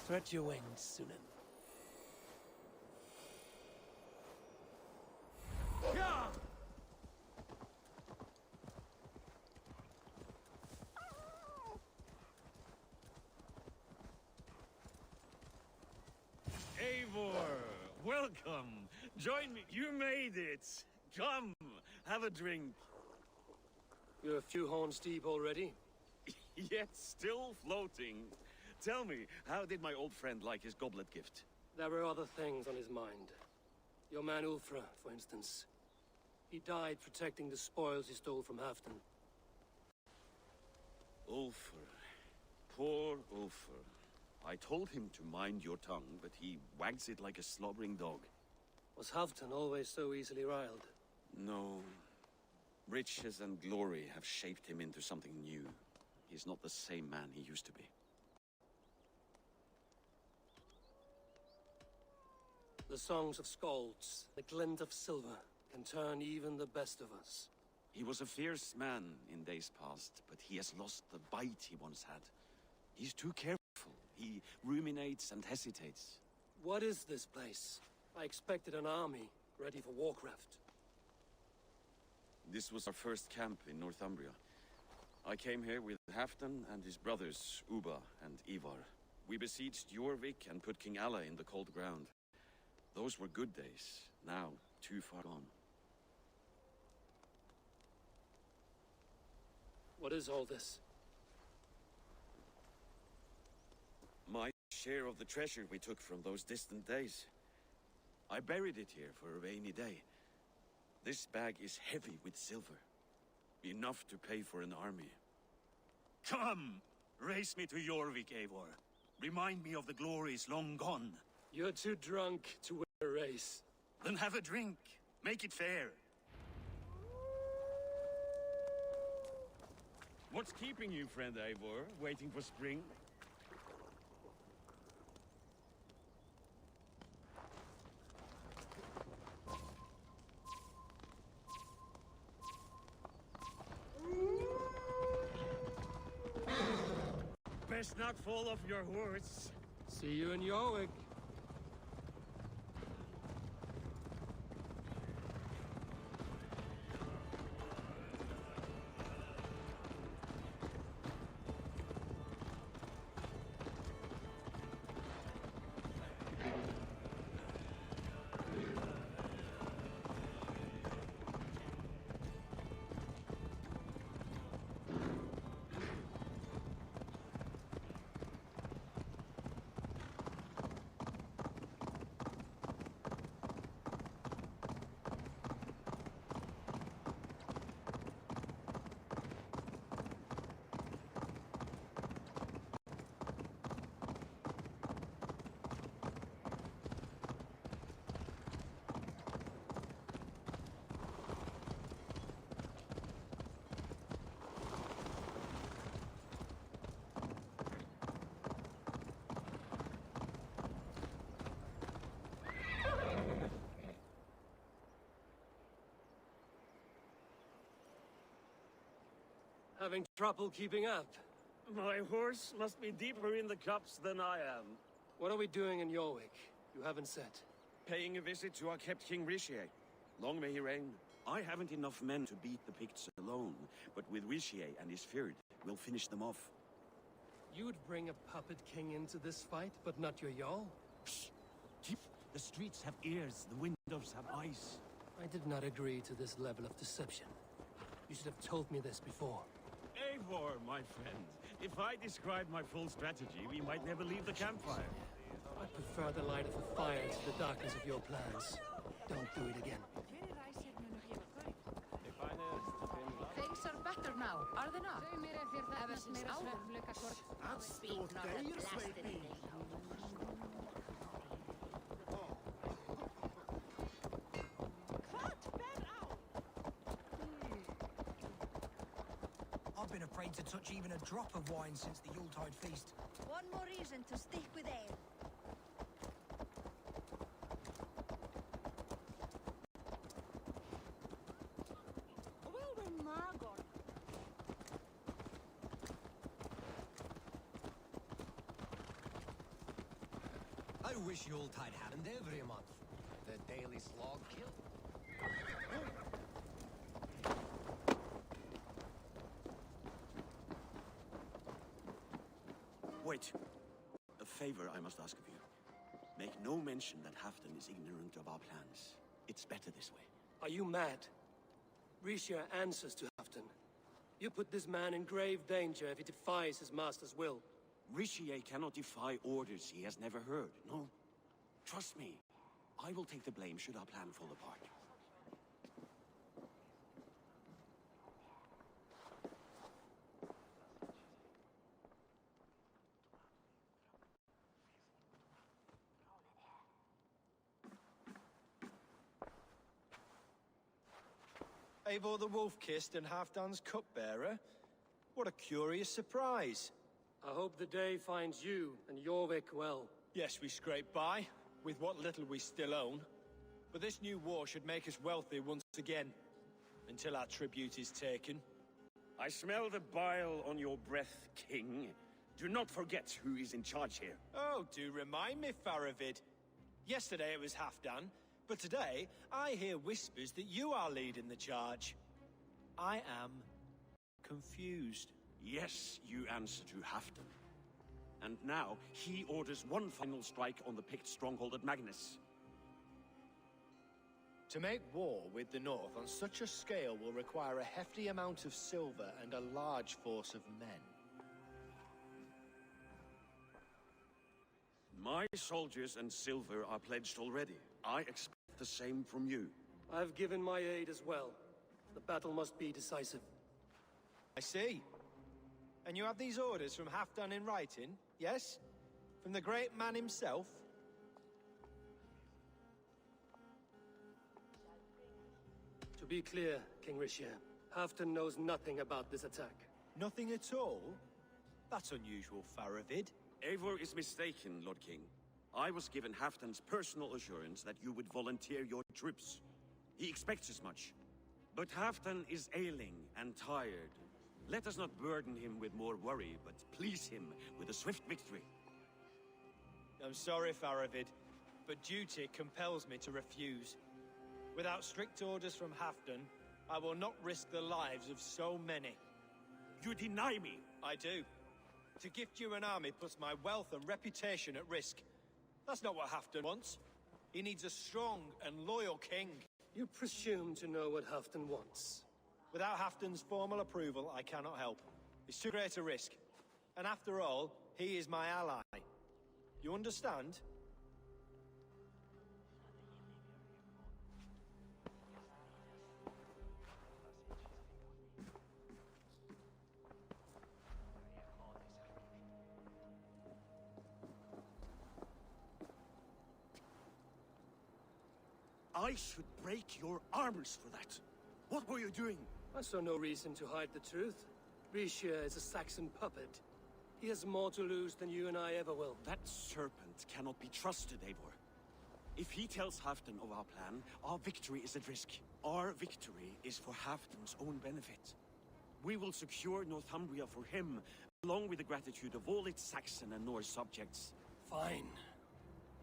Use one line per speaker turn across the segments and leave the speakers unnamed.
Stretch your wings, Sunan.
Eivor, welcome. Join me. You made it. Come, have a drink.
You're a few horns deep already?
Yet still floating. Tell me, how did my old friend like his goblet gift?
There were other things on his mind. Your man Ulfra, for instance. He died protecting the spoils he stole from Halfdan.
Ulfr. Poor Ulfr. I told him to mind your tongue, but he wags it like a slobbering dog.
Was Halfdan always so easily riled?
No. Riches and glory have shaped him into something new. He's not the same man he used to be.
The songs of skalds, the glint of silver, can turn even the best of us.
He was a fierce man in days past, but he has lost the bite he once had. He's too careful. He ruminates and hesitates.
What is this place? I expected an army, ready for warcraft.
This was our first camp in Northumbria. I came here with Halfdan and his brothers, Ubba and Ivar. We besieged Jorvik and put King Alla in the cold ground. Those were good days, now too far gone.
What is all this?
My share of the treasure we took from those distant days. I buried it here for a rainy day. This bag is heavy with silver. Enough to pay for an army.
Come! Race me to Jorvik, Eivor. Remind me of the glories long gone.
You're too drunk to win a race.
Then have a drink. Make it fair.
What's keeping you, friend Eivor, waiting for spring? Best not fall off your horse.
See you in Jorvik. Having trouble keeping up?
My horse must be deeper in the cups than I am.
What are we doing in Jorvik? You haven't said.
Paying a visit to our kept King Ricsige. Long may he reign. I haven't enough men to beat the Picts alone, but with Ricsige and his Fyrd, we'll finish them off.
You would bring a puppet king into this fight, but not your Jarl?
Psst! Keep... The streets have ears, the windows have eyes.
I did not agree to this level of deception. You should have told me this before.
Eivor, my friend. If I described my full strategy, we might never leave the campfire.
I prefer the light of the fire to the darkness of your plans. Don't do it again.
Things are better now, are they not? Ever since áður speak not a blasted thing.
I've been afraid to touch even a drop of wine since the Yuletide feast.
One more reason to stick with ale.
I wish Yuletide happened every month. The daily slog kill.
Wait. A favor I must ask of you. Make no mention that Halfdan is ignorant of our plans. It's better this way.
Are you mad? Ricsige answers to Halfdan. You put this man in grave danger if he defies his master's will.
Ricsige cannot defy orders he has never heard, no? Trust me. I will take the blame should our plan fall apart.
Eivor the Wolf-Kissed and Halfdan's cupbearer? What a curious surprise.
I hope the day finds you and Jorvik well.
Yes, we scrape by, with what little we still own. But this new war should make us wealthy once again, until our tribute is taken.
I smell the bile on your breath, King. Do not forget who is in charge here.
Oh, do remind me, Faravid. Yesterday it was Halfdan, but today I hear whispers that you are leading the charge. I am confused.
Yes, you answer to Halfdan. And now, he orders one final strike on the Pict stronghold at Magnis.
To make war with the North on such a scale will require a hefty amount of silver and a large force of men.
My soldiers and silver are pledged already. I expect the same from you.
I've given my aid as well. The battle must be decisive.
I see. And you have these orders from Halfdan in writing, yes? From the great man himself?
To be clear, King Ricsige, Halfdan knows nothing about this attack.
Nothing at all? That's unusual, Faravid.
Eivor is mistaken, Lord King. I was given Halfdan's personal assurance that you would volunteer your troops. He expects as much. But Halfdan is ailing and tired. Let us not burden him with more worry, but please him with a swift victory.
I'm sorry, Faravid, but duty compels me to refuse. Without strict orders from Halfdan, I will not risk the lives of so many.
You deny me!
I do. To gift you an army puts my wealth and reputation at risk. That's not what Halfdan wants. He needs a strong and loyal king.
You presume to know what Halfdan wants.
Without Halfdan's formal approval, I cannot help. It's too great a risk. And after all, he is my ally. You understand?
I should break your arms for that. What were you doing?
I saw no reason to hide the truth. Ricsige is a Saxon puppet. He has more to lose than you and I ever will.
That serpent cannot be trusted, Eivor. If he tells Halfdan of our plan, our victory is at risk. Our victory is for Halfdan's own benefit. We will secure Northumbria for him, along with the gratitude of all its Saxon and Norse subjects.
Fine.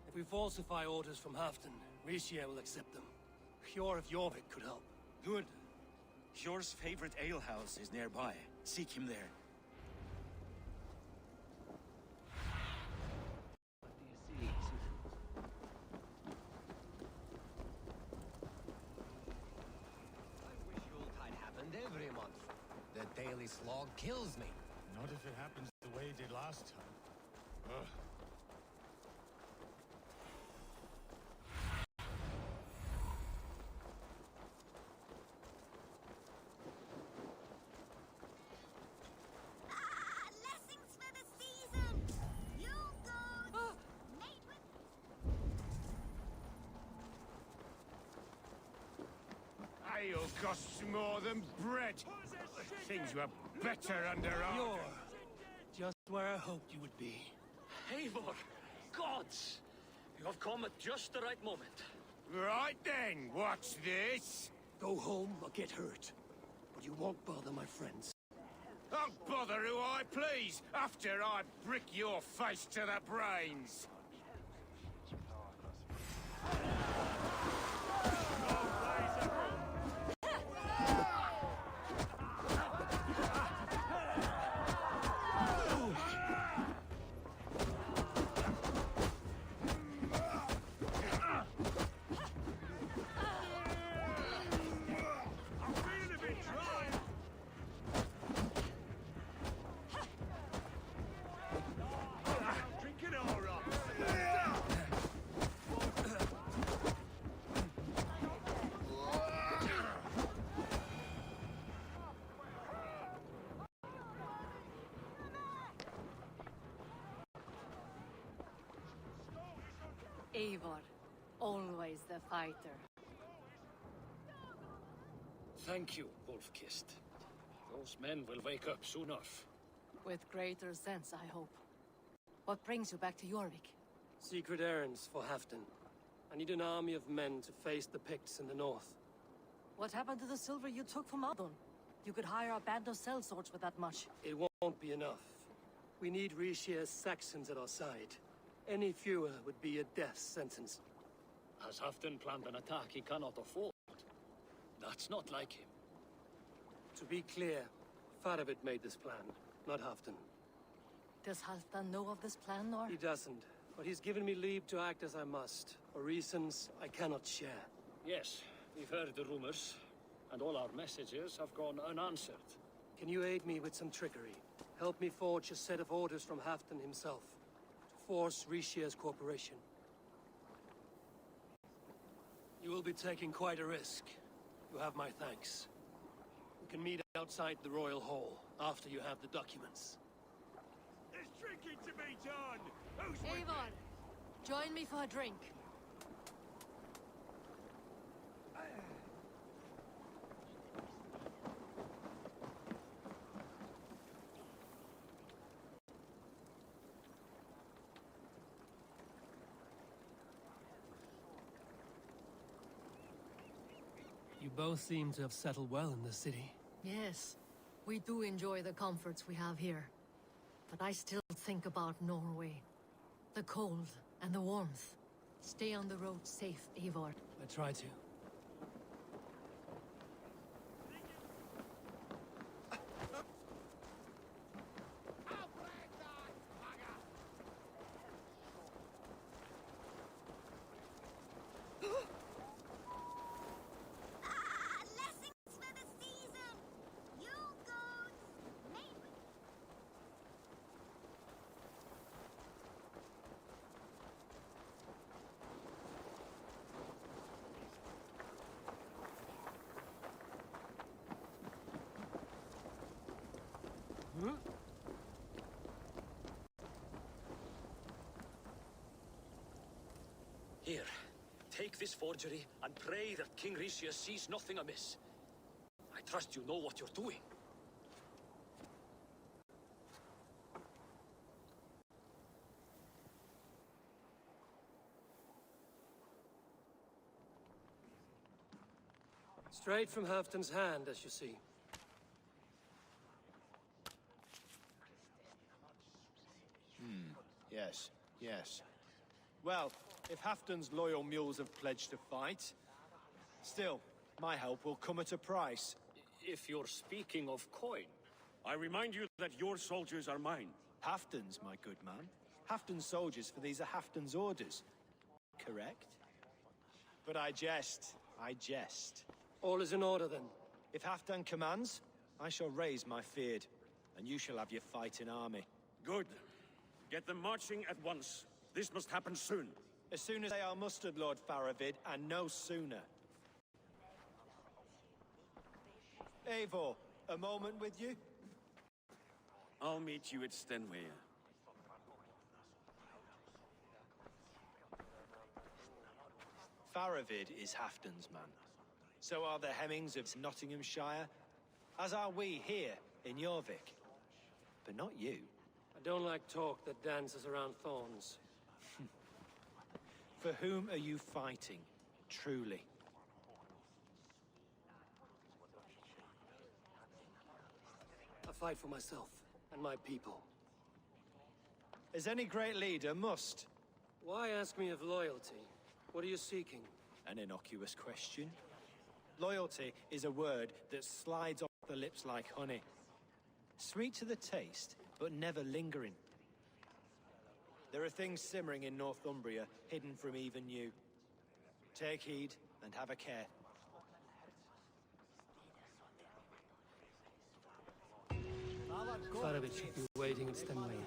If we falsify orders from Halfdan, Ricsige will accept them. Hjorr of Jorvik could help.
Good. Hjorr's favorite alehouse is nearby. Seek him there.
I wish Yuletide happened every month. The daily slog kills me.
Not if it happens the way it did last time. Ugh.
Ale costs more than bread. Things were better under our...
Hjorr, just where I hoped you would be.
Eivor! Gods! You have come at just the right moment.
Right then, what's this?
Go home or get hurt. But you won't bother my friends.
I'll bother who I please, after I brick your face to the brains.
Eivor, always the fighter.
Thank you, Wolf-Kissed. Those men will wake up soon enough.
With greater sense, I hope. What brings you back to Jorvik?
Secret errands for Halfdan. I need an army of men to face the Picts in the north.
What happened to the silver you took from Aldon? You could hire a band of sellswords with that much.
It won't be enough. We need Ricscige's Saxons at our side. Any fewer would be a death sentence.
Has Halfdan planned an attack he cannot afford? That's not like him.
To be clear, Faravid made this plan, not Halfdan.
Does Halfdan know of this plan, or?
He doesn't, but he's given me leave to act as I must, for reasons I cannot share.
Yes, we've heard the rumors, and all our messages have gone unanswered.
Can you aid me with some trickery? Help me forge a set of orders from Halfdan himself, to force Ricscige's cooperation. You will be taking quite a risk. You have my thanks. We can meet outside the Royal Hall, after you have the documents.
There's drinking to be done! Who's with me?
Eivor, join me for a drink.
You both seem to have settled well in the city.
Yes, we do enjoy the comforts we have here. But I still think about Norway. The cold and the warmth. Stay on the road safe, Eivor.
I try to.
Here, take this forgery and pray that King Ricsige sees nothing amiss. I trust you know what you're doing.
Straight from Halfdan's hand, as you see.
Yes, yes. Well, if Halfdan's loyal mules have pledged to fight, still, my help will come at a price.
If you're speaking of coin.
I remind you that your soldiers are mine.
Halfdan's, my good man. Halfdan's soldiers, for these are Halfdan's orders. Correct? But I jest. I jest.
All is in order, then.
If Halfdan commands, I shall raise my feared, and you shall have your fighting army.
Good. Get them marching at once. This must happen soon.
As soon as they are mustered, Lord Faravid, and no sooner. Eivor, a moment with you?
I'll meet you at Stenwege.
Faravid is Halfdan's man. So are the Hemmings of Nottinghamshire, as are we here in Jorvik. But not you.
I don't like talk that dances around thorns.
For whom are you fighting, truly?
I fight for myself and my people.
As any great leader must.
Why ask me of loyalty? What are you seeking?
An innocuous question. Loyalty is a word that slides off the lips like honey. Sweet to the taste, but never lingering. There are things simmering in Northumbria, hidden from even you. Take heed, and have a care.
Faravid should be waiting in Stenwege.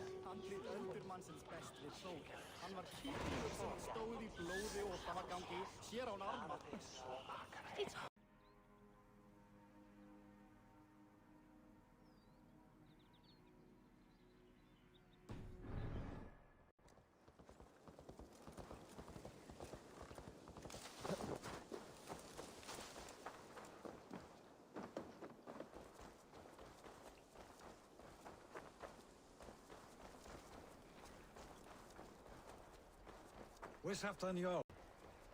Where's Halfdan Hjorr?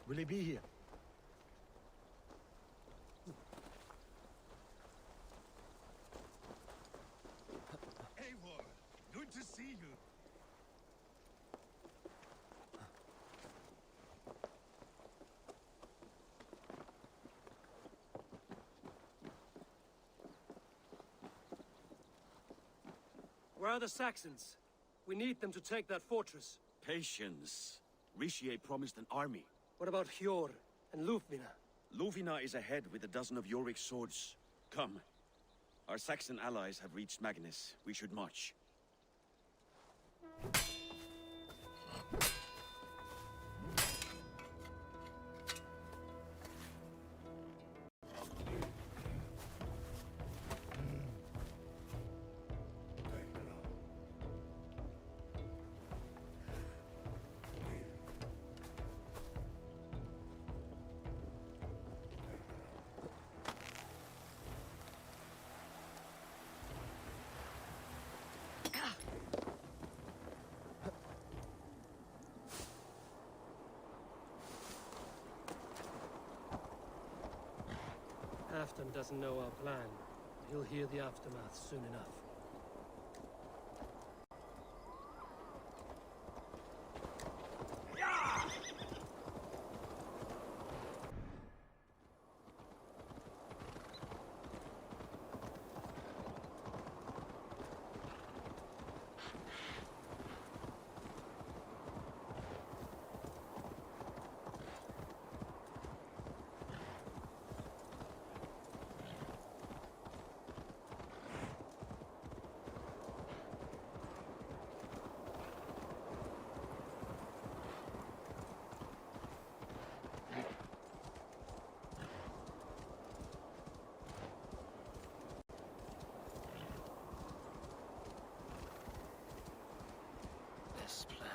Will he be here?
Eivor, good to see you.
Where are the Saxons? We need them to take that fortress.
Patience. Ricsige promised an army.
What about Hjorr and Ljufvina?
Ljufvina is ahead with a dozen of Eurvicscire's swords. Come. Our Saxon allies have reached Magnis. We should march.
Halfdan doesn't know our plan. He'll hear the aftermath soon enough. This plan.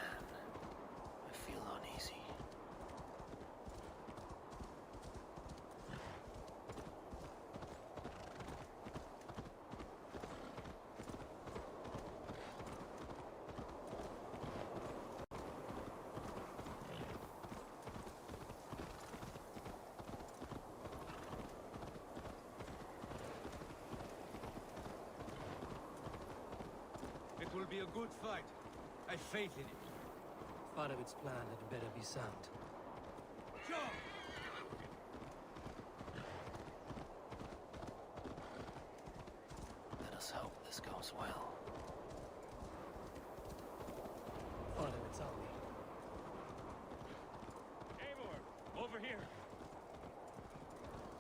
I feel uneasy.
It will be a good fight. I have faith in it.
Faravid's plan had better be sound. Let us hope this goes well. Faravid's army.
Eivor, over here.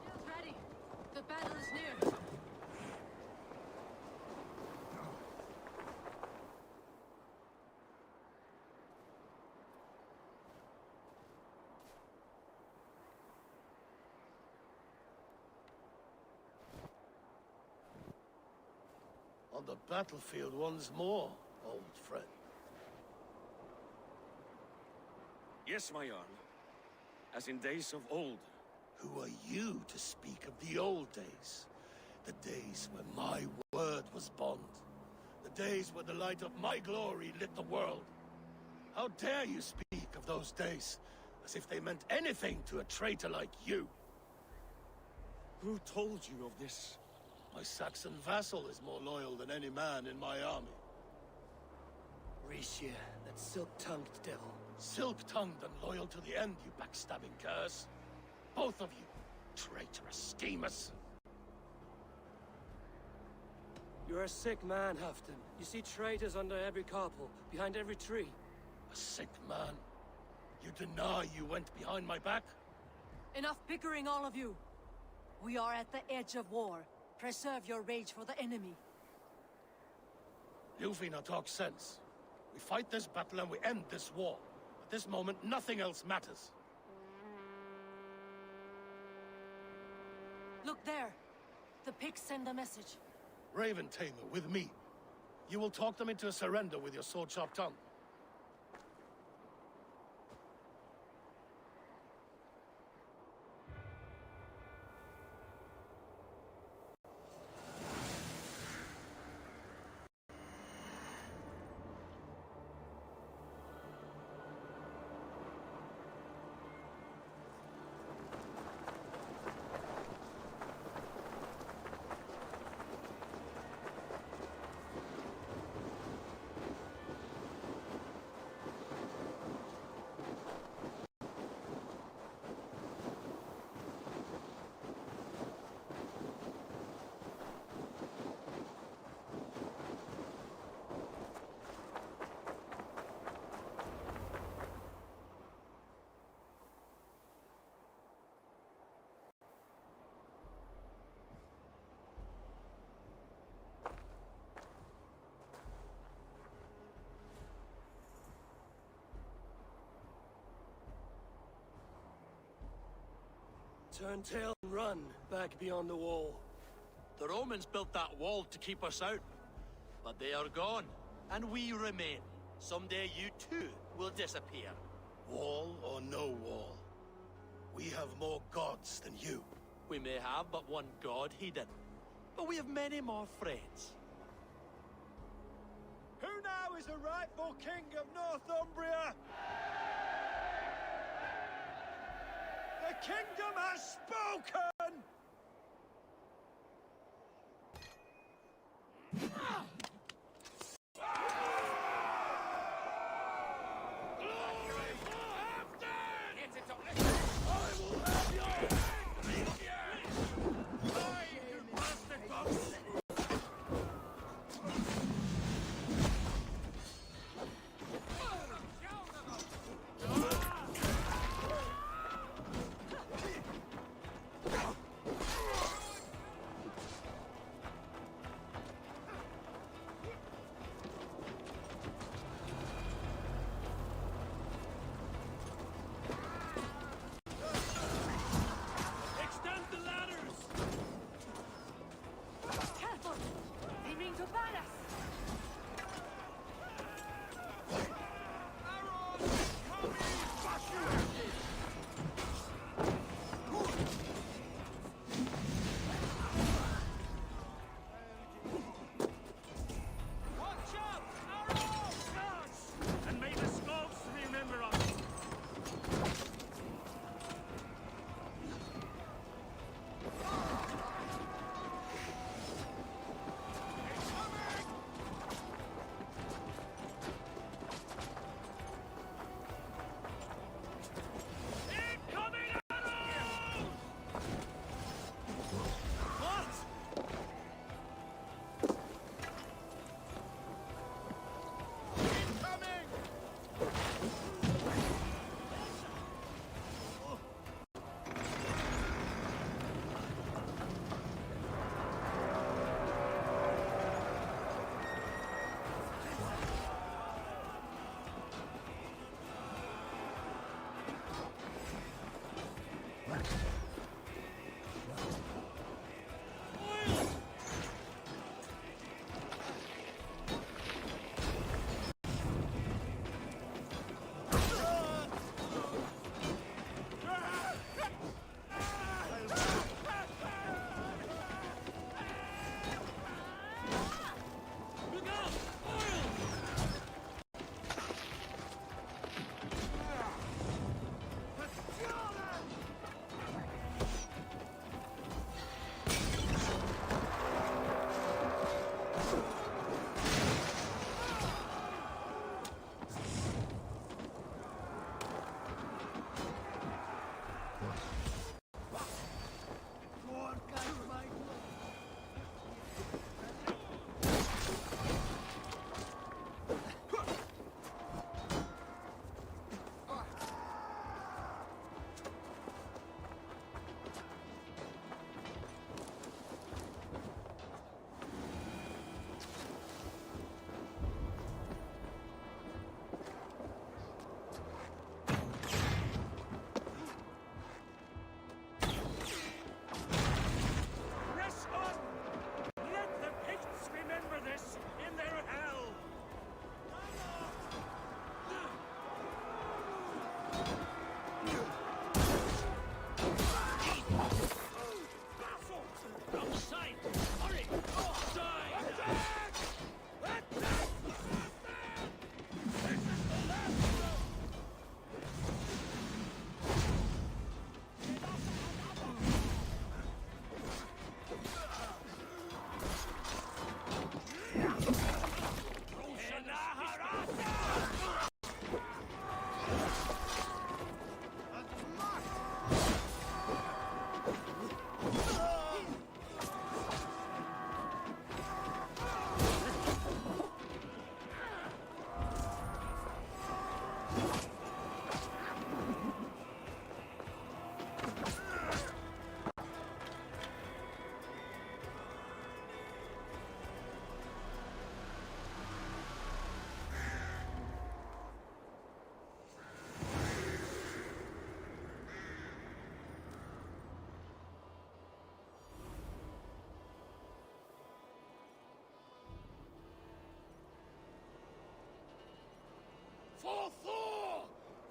Shields ready. The battle is near.
On the battlefield once more, old friend.
Yes, my Jarl. As in days of old.
Who are you to speak of the old days? The days when my word was bond. The days when the light of my glory lit the world. How dare you speak of those days as if they meant anything to a traitor like you?
Who told you of this?
My Saxon vassal is more loyal than any man in my army.
Ricsige, that silk-tongued devil.
Silk-tongued and loyal to the end, you backstabbing curse. Both of you, traitorous schemers.
You're a sick man, Halfdan. You see traitors under every carpel, behind every tree.
A sick man? You deny you went behind my back?
Enough bickering, all of you. We are at the edge of war. Preserve your rage for the enemy.
Ljufvina talks sense. We fight this battle and we end this war. At this moment, nothing else matters.
Look there. The Pict send a message.
Raven Tamer, with me. You will talk them into a surrender with your sword-sharp tongue.
Turn tail and run, back beyond the wall.
The Romans built that wall to keep us out. But they are gone, and we remain. Someday you too will disappear.
Wall or no wall, we have more gods than you.
We may have but one god, Hedon. But we have many more friends.
Who now is the rightful king of Northumbria? The kingdom has spoken!
For Thor!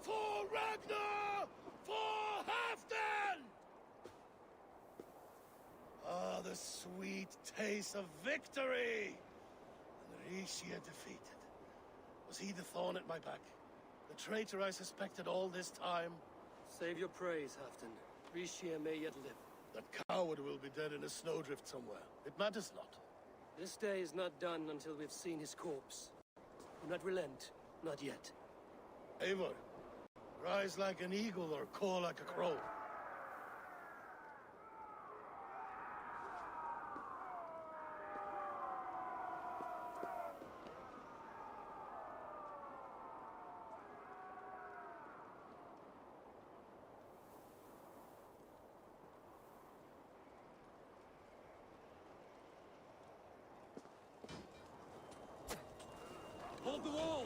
For Ragnar! For Halfdan! Ah, the sweet taste of victory! And Ricsige defeated. Was he the thorn at my back? The traitor I suspected all this time?
Save your praise, Halfdan. Ricsige may yet live.
That coward will be dead in a snowdrift somewhere. It matters not.
This day is not done until we've seen his corpse. Do not relent. Not yet.
Eivor, rise like an eagle or caw like a crow.
Hold the wall!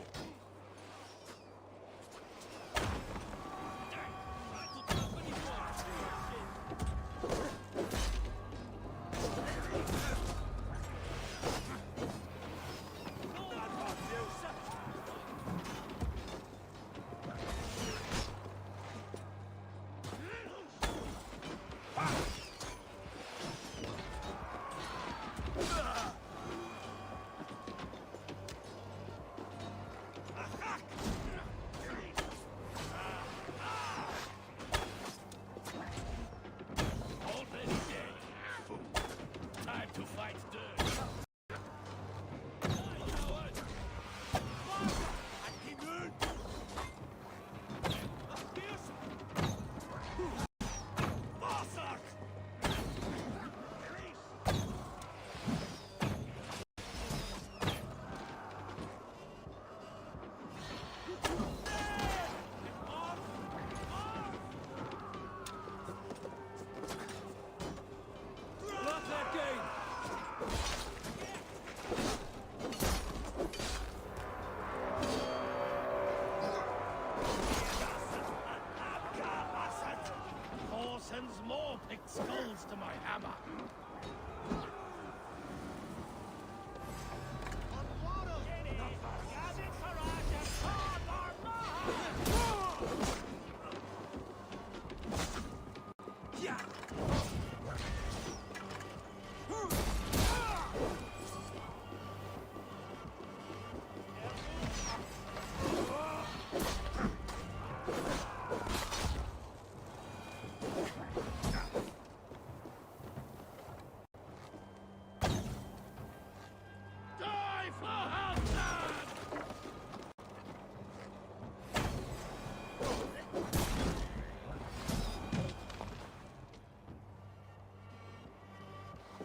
Sends more Pict skulls to my hammer.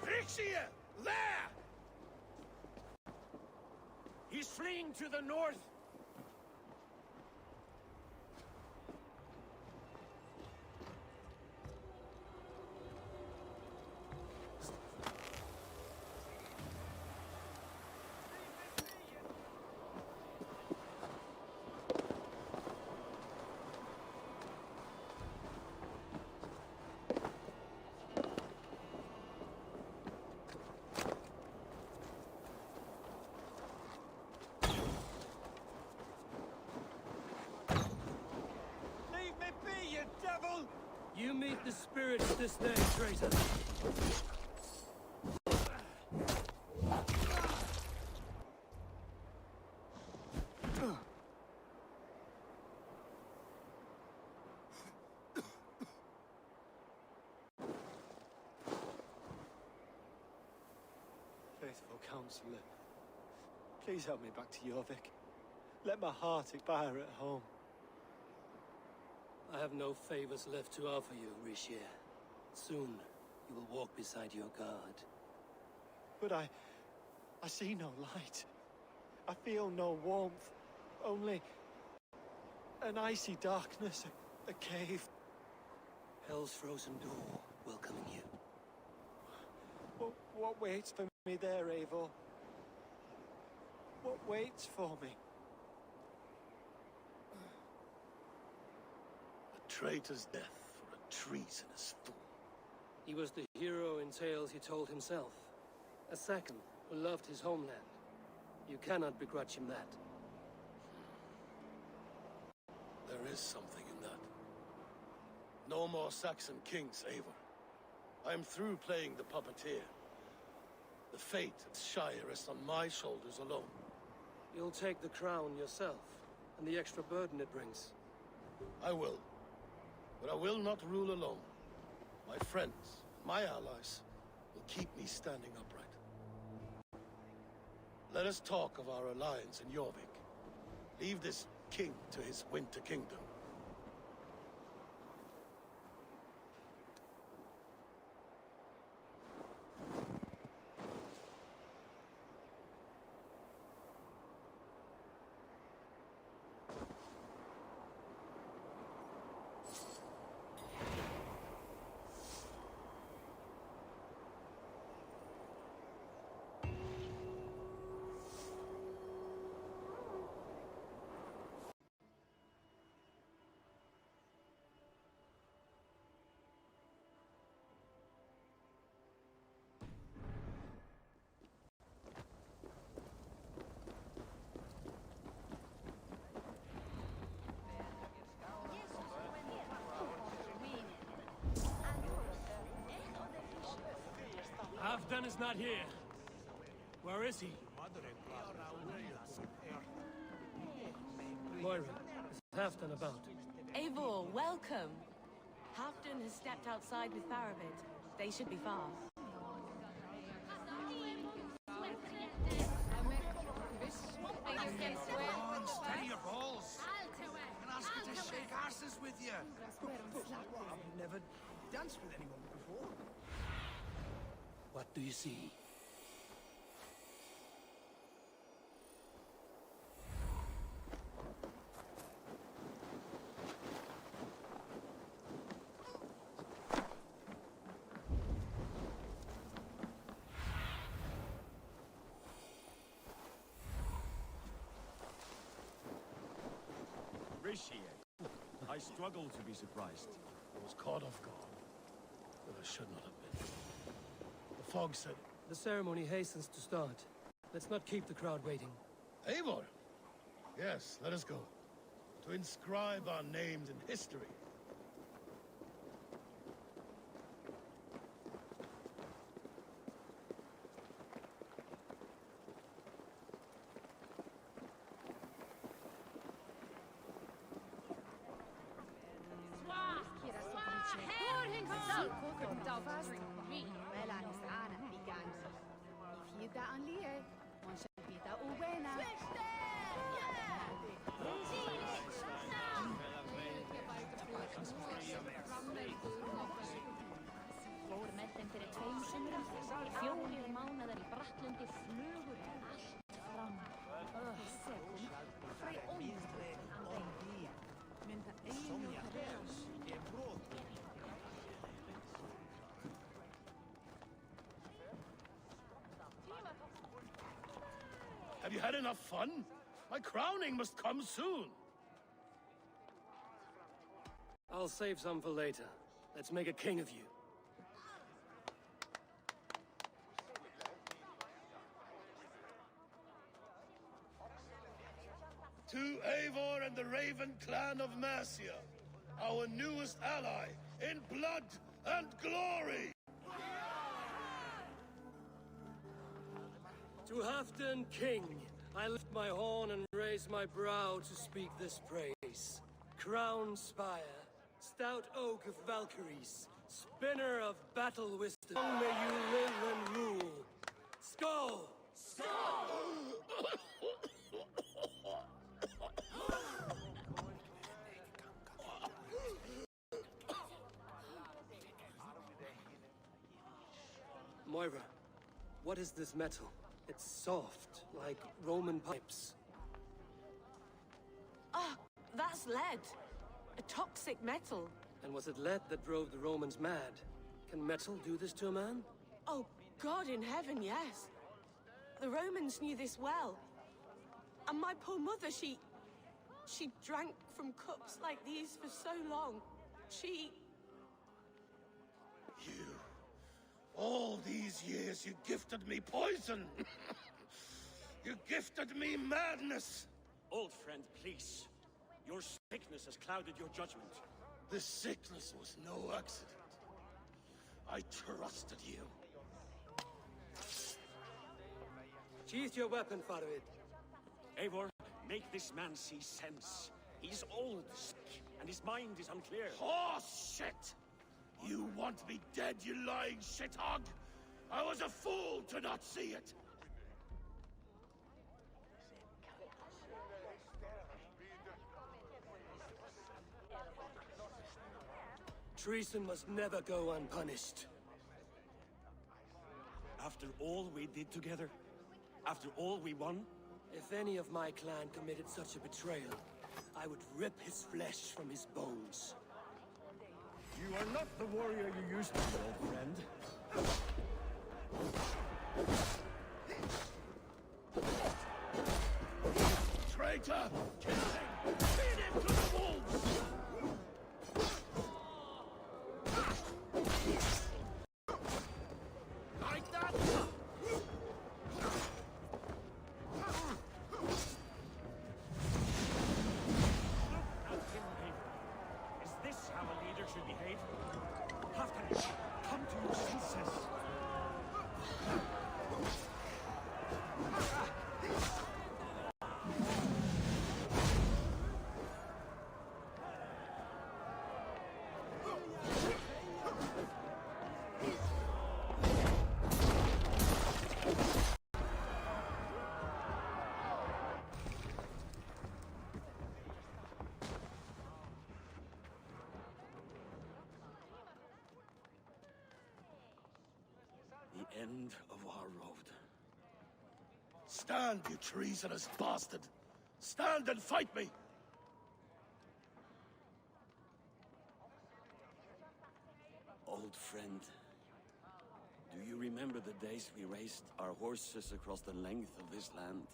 Ricsige! There!
He's fleeing to the north! You meet the spirits this day, traitor.
Faithful counselor, please help me back to Jorvik. Let my heart expire at home.
I have no favors left to offer you, Ricsige. Soon, you will walk beside your god.
But I see no light. I feel no warmth. Only an icy darkness, a cave.
Hell's frozen door welcoming you.
What waits for me there, Eivor? What waits for me?
Traitor's death for a treasonous fool.
He was the hero in tales he told himself. A second who loved his homeland. You cannot begrudge him that.
is something in that. No more Saxon kings, Eivor. I am through playing the puppeteer. The fate of Shire rests on my shoulders alone.
You'll take the crown yourself, and the extra burden it brings.
I will. But I will not rule alone. My friends, my allies, will keep me standing upright. Let us talk of our alliance in Jorvik. Leave this king to his winter kingdom.
Halfdan is not here. Where is he? Moira, is Halfdan about?
Eivor, welcome. Halfdan has stepped outside with Faravid. They should be fast.
Steady your balls. Can ask you to shake asses with you.
I've never danced with anyone before.
What do you see?
Ricsige. I struggle to be surprised.
I was caught off guard, but I should not have been. The fog said it.
The ceremony hastens to start. Let's not keep the crowd waiting.
Eivor! Yes, let us go. To inscribe our names in history. Have you had enough fun? My crowning must come soon.
I'll save some for later. Let's make a king of you.
To Eivor and the Raven clan of Mercia, our newest ally in blood and glory!
To Halfdan, king, I lift my horn and raise my brow to speak this praise. Crown spire, stout oak of Valkyries, spinner of battle wisdom, long may you live and rule. Skull! Skull! Moira, what is this metal? It's soft, like Roman pipes.
Ah, that's lead. A toxic metal.
And was it lead that drove the Romans mad? Can metal do this to a man?
Oh, God in heaven, yes. The Romans knew this well. And my poor mother, she drank from cups like these for so long.
You... all these years you gifted me poison! You gifted me madness!
Old friend, please. Your sickness has clouded your judgment.
This sickness was no accident. I trusted you.
Sheath your weapon, Faravid.
Eivor, make this man see sense. He's old, sick, and his mind is unclear.
Horse shit! You want me dead, you lying shithog? I was a fool to not see it!
Treason must never go unpunished.
After all we did together? After all we won?
If any of my clan committed such a betrayal, I would rip his flesh from his bones.
You are not the warrior you used to be, old friend.
Traitor! Kill him! Feed him to the wolves! Like that!
Is this how a leader should behave? Halfdan, come to your senses. The end of our road.
Stand, you treasonous bastard! Stand and fight me!
Old friend, do you remember the days we raced our horses across the length of this land?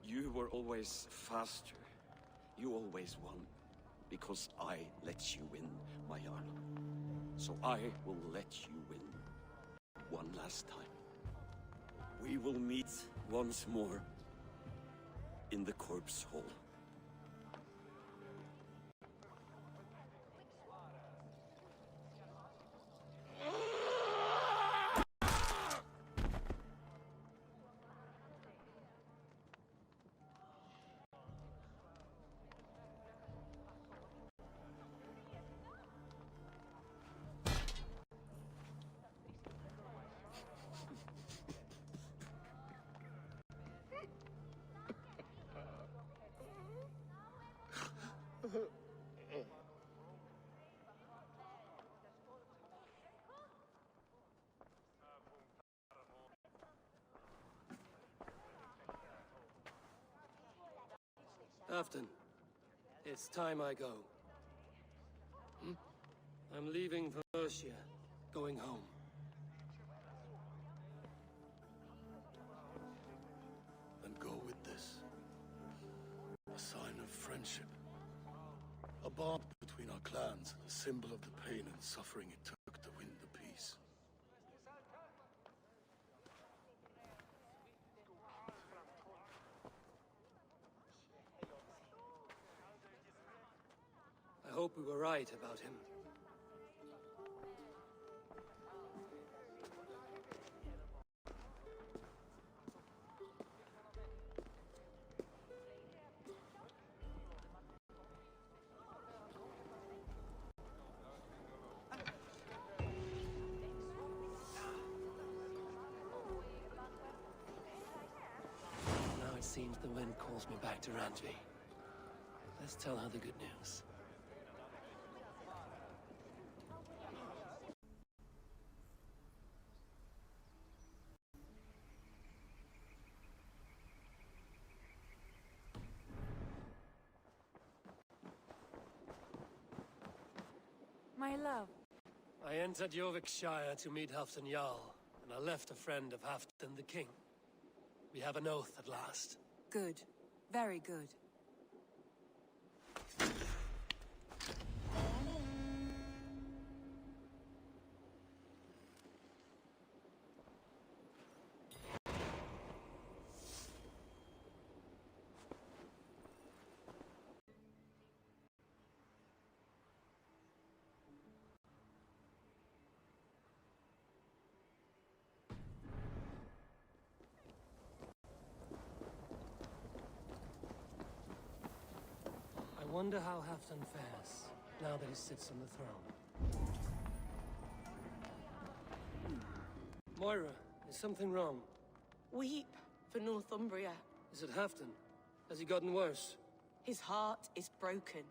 You were always faster. You always won. Because I let you win, my Jarl. So I will let you win. One last time. We will meet once more in the corpse hall.
Halfdan, it's time I go. I'm leaving Mercia, going home.
And go with this. A sign of friendship. A bond between our clans, a symbol of the pain and suffering it took to win the peace.
I hope we were right about him. Now it seems the wind calls me back to Randvi. Let's tell her the good news.
My love.
I entered Eurvicscire to meet Halfdan Jarl, and I left a friend of Halfdan the King. We have an oath at last.
Good. Very good.
Wonder how Halfdan fares, now that he sits on the throne. Moira, is something wrong?
Weep for Northumbria.
Is it Halfdan? Has he gotten worse?
His heart is broken.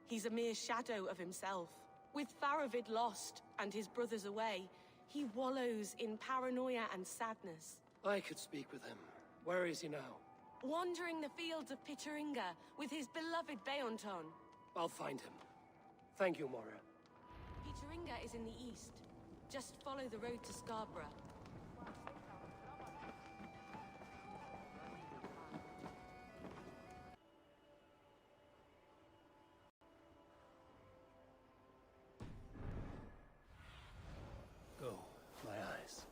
He's a mere shadow of himself. With Faravid lost and his brothers away, he wallows in paranoia and sadness.
I could speak with him. Where is he now?
Wandering the fields of Pitteringa with his beloved Beonton.
I'll find him. Thank you, Moira.
Pitteringa is in the east. Just follow the road to Scarborough.
Go, my eyes.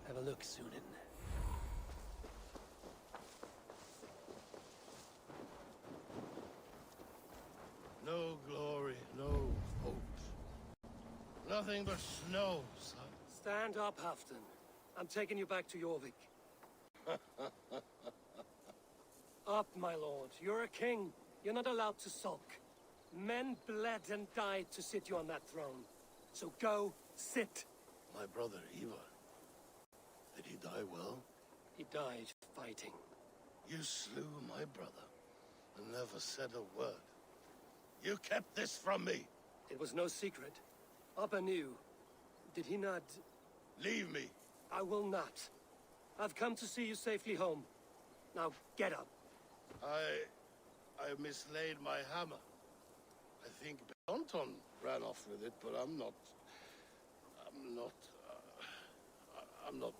Have a look, Sunan.
No glory, no hope. Nothing but snow, son.
Stand up, Halfdan. I'm taking you back to Jorvik. Up, my lord. You're a king. You're not allowed to sulk. Men bled and died to sit you on that throne. So go, sit.
My brother, Ivar. Did he die well?
He died fighting.
You slew my brother and never said a word. You kept this from me.
It was no secret. Appa knew. Did he not...
Leave me.
I will not. I've come to see you safely home. Now, get up.
I mislaid my hammer. I think Beonton ran off with it, but I'm not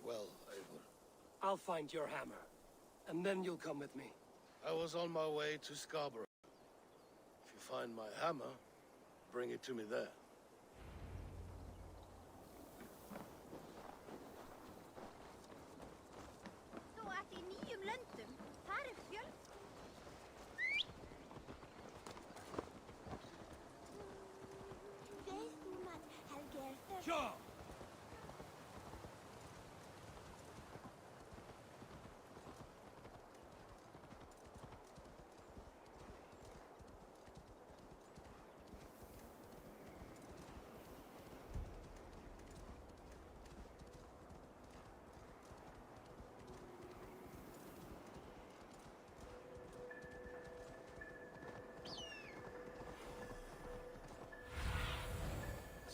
well, Eivor.
I'll find your hammer, and then you'll come with me.
I was on my way to Scarborough. If you find my hammer, bring it to me there.
Hjorr!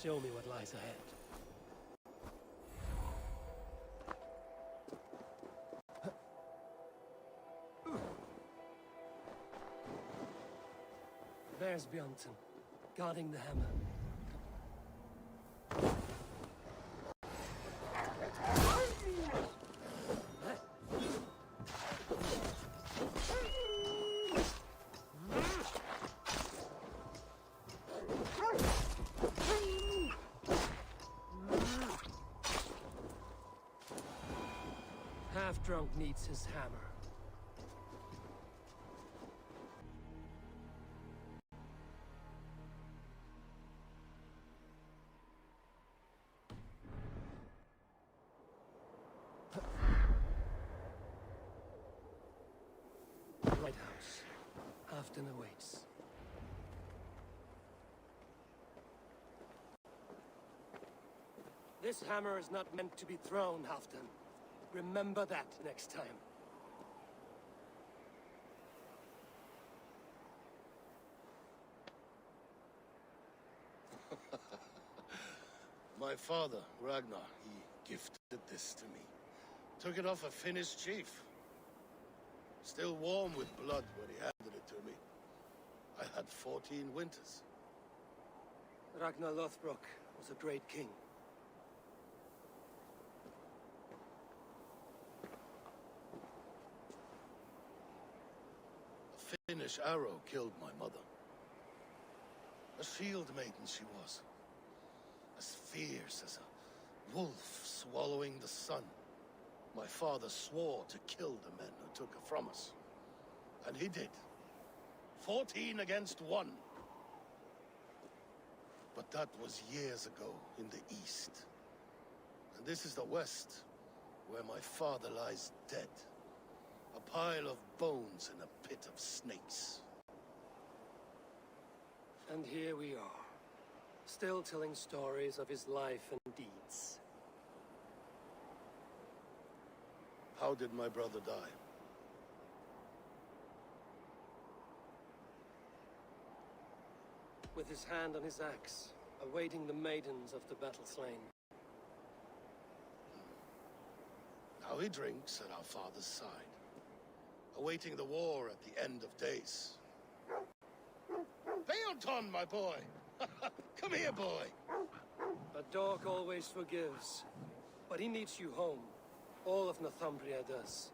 Show me what lies ahead. There's Beonton, guarding the hammer. Half-drunk needs his hammer. Right house. Halfdan awaits. This hammer is not meant to be thrown, Halfdan. Remember that next time.
My father, Ragnar, he gifted this to me. Took it off a Finnish chief. Still warm with blood when he handed it to me. I had 14 winters.
Ragnar Lothbrok was a great king.
Danish arrow killed my mother. A shield maiden she was. As fierce as a wolf swallowing the sun. My father swore to kill the men who took her from us. And he did. 14 against 1. But that was years ago in the east. And this is the west, where my father lies dead. A pile of bones in a pit of snakes.
And here we are, still telling stories of his life and deeds.
How did my brother die?
With his hand on his axe, awaiting the maidens of the battle slain.
Now he drinks at our father's side, awaiting the war at the end of days. Beoton, my boy! Come here, boy!
A dog always forgives, but he needs you home. All of Northumbria does.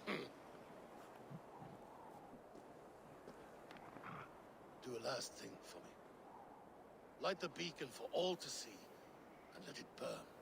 Do a last thing for me. Light the beacon for all to see, and let it burn.